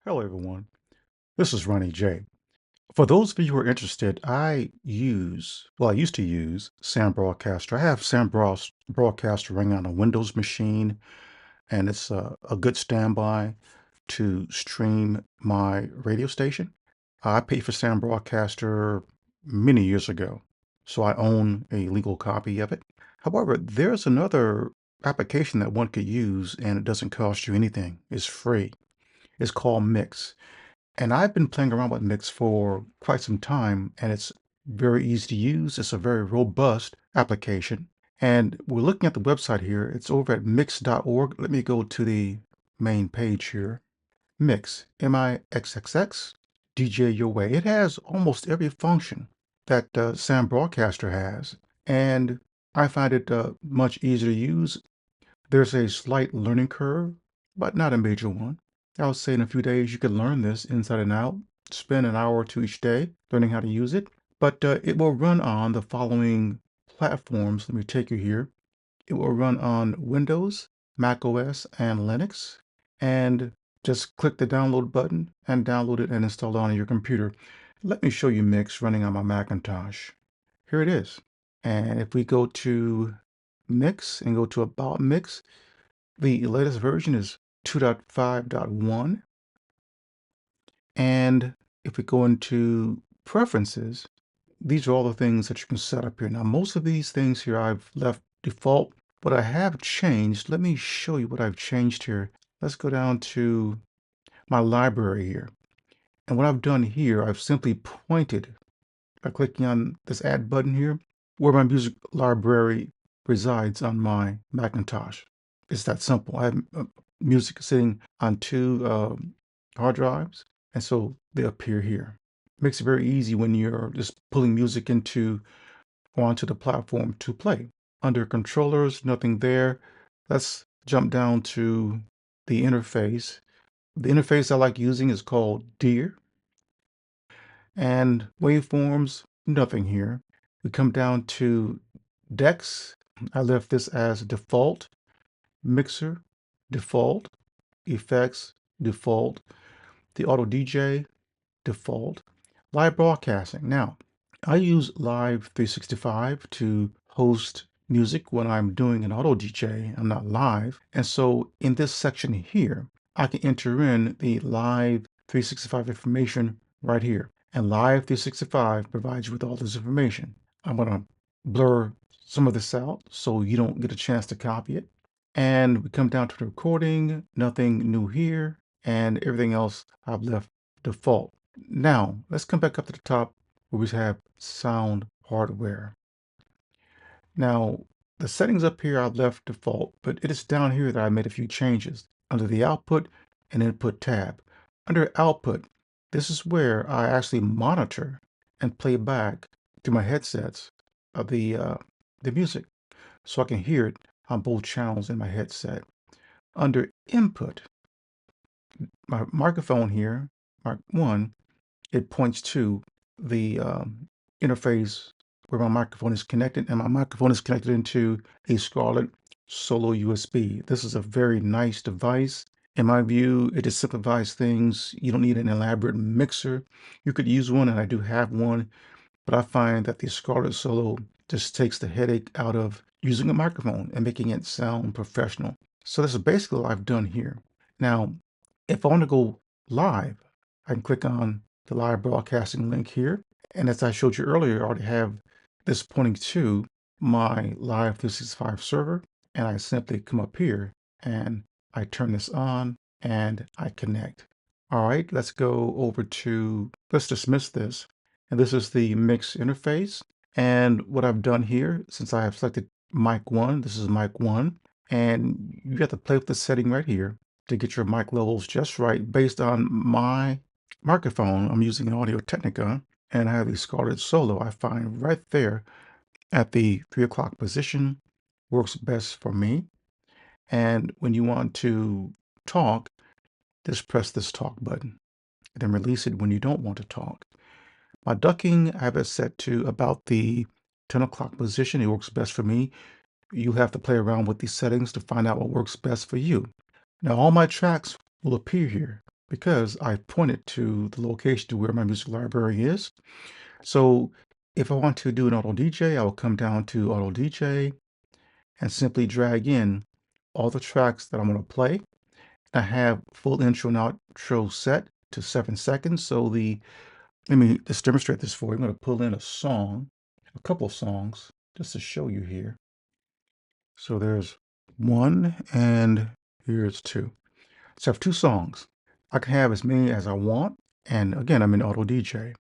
Hello, everyone. This is Ronnie J. For those of you who are interested, I used to use Sound Broadcaster. I have Broadcaster running on a Windows machine, and it's a good standby to stream my radio station. I paid for Sound Broadcaster many years ago, so I own a legal copy of it. However, there's another application that one could use, and it doesn't cost you anything. It's free. It's called Mixxx. And I've been playing around with Mix for quite some time, and it's very easy to use. It's a very robust application. And we're looking at the website here. It's over at mix.org. Let me go to the main page here. Mix, M-I-X-X-X, DJ Your Way. It has almost every function that Sam Broadcaster has. And I find it much easier to use. There's a slight learning curve, but not a major one. I would say in a few days you can learn this inside and out. Spend an hour or two each day learning how to use it. But it will run on the following platforms. Let me take you here. It will run on Windows, Mac OS, and Linux. And just click the download button and download it and install it on your computer. Let me show you Mix running on my Macintosh. Here it is. And if we go to Mix and go to About Mix, the latest version is 2.5.1. And if we go into Preferences, these are all the things that you can set up here. Now, most of these things here I've left default. What I have changed, let me show you what I've changed here. Let's go down to my library here. And what I've done here, I've simply pointed by clicking on this add button here, where my music library resides on my Macintosh. It's that simple. I have music sitting on two hard drives, and so they appear here. Makes it very easy when you're just pulling music into onto the platform to play. Under controllers, nothing there. Let's jump down to the interface. The interface I like using is called Deer. And waveforms, nothing here. We come down to decks. I left this as default. Mixer, default. Effects, default. The auto DJ, default. Live broadcasting. Now, I use Live 365 to host music when I'm doing an auto DJ. I'm not live. And so in this section here, I can enter in the Live 365 information right here. And Live 365 provides you with all this information. I'm going to blur some of this out so you don't get a chance to copy it. And we come down to the recording, nothing new here, and everything else I've left default. Now, let's come back up to the top where we have sound hardware. Now, the settings up here I've left default, but it is down here that I made a few changes. Under the output and input tab. Under output, this is where I actually monitor and play back through my headsets of the music, so I can hear it on both channels in my headset. Under input, my microphone here, Mark 1, it points to the interface where my microphone is connected, and my microphone is connected into a Scarlett Solo USB. This is a very nice device. In my view, it just simplifies things. You don't need an elaborate mixer. You could use one, and I do have one, but I find that the Scarlett Solo just takes the headache out of using a microphone and making it sound professional. So this is basically what I've done here. Now, if I want to go live, I can click on the live broadcasting link here. And as I showed you earlier, I already have this pointing to my Live 365 server. And I simply come up here and I turn this on and I connect. All right, let's go over to, let's dismiss this. And this is the Mixxx interface. And what I've done here, since I have selected mic 1, this is mic 1, and you have to play with the setting right here to get your mic levels just right based on my microphone. I'm using an Audio Technica, and I have the Scarlett Solo. I find right there at the 3 o'clock position works best for me. And when you want to talk, just press this talk button, and then release it when you don't want to talk. My ducking, I have it set to about the 10 o'clock position. It works best for me. You have to play around with these settings to find out what works best for you. Now, all my tracks will appear here. because I pointed to the location to where my music library is. So if I want to do an auto DJ, I will come down to auto DJ and simply drag in all the tracks that I'm going to play. I have full intro and outro set to 7 seconds. So let me just demonstrate this for you. I'm going to pull in a song, a couple of songs, just to show you here. So there's one and here's two. So I have two songs. I can have as many as I want. And again, I'm in auto DJ.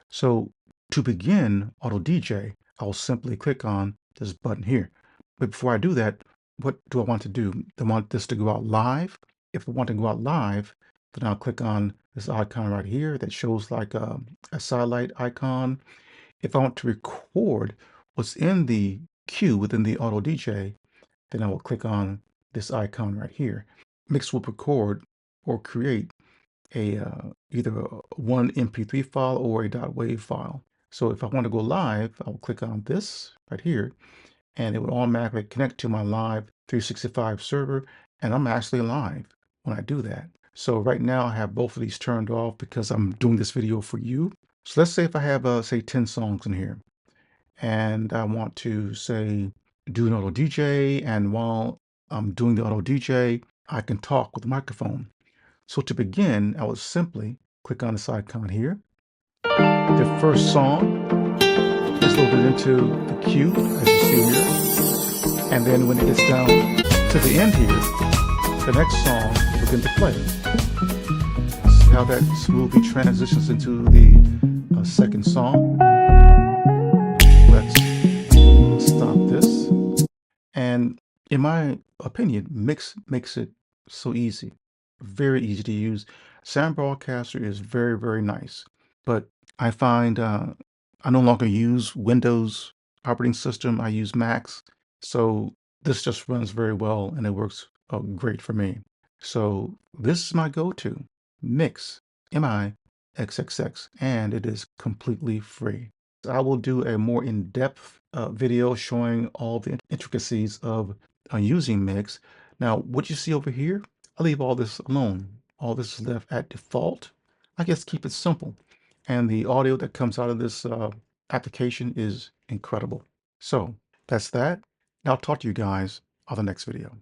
So to begin auto DJ, I'll simply click on this button here. But before I do that, what do I want to do? Do I want this to go out live? If I want to go out live, then I'll click on this icon right here that shows like a satellite icon. If I want to record what's in the queue within the auto DJ, then I will click on this icon right here. Mixxx will record or create a either one MP3 file or a .wav file. So if I want to go live, I'll click on this right here, and it would automatically connect to my live 365 server, and I'm actually live when I do that. So right now I have both of these turned off because I'm doing this video for you. So let's say if I have say 10 songs in here, and I want to say do an auto DJ, and while I'm doing the auto DJ, I can talk with the microphone. So to begin, I would simply click on this icon here. The first song is loaded into the queue, as you see here. And then when it gets down to the end here, the next song will begin to play. See how that smoothly transitions into the second song. Let's stop this. And in my opinion, Mixxx makes it so easy, very easy to use. Sound Broadcaster is very, very nice, but I find I no longer use Windows operating system. I use Macs, so this just runs very well and it works great for me. So this is my go-to, Mixxx, M-I-X-X-X, and it is completely free. I will do a more in-depth video showing all the intricacies of using Mixxx. Now, what you see over here, I leave all this alone. All this is left at default. I just keep it simple. And the audio that comes out of this application is incredible. So that's that. Now I'll talk to you guys on the next video.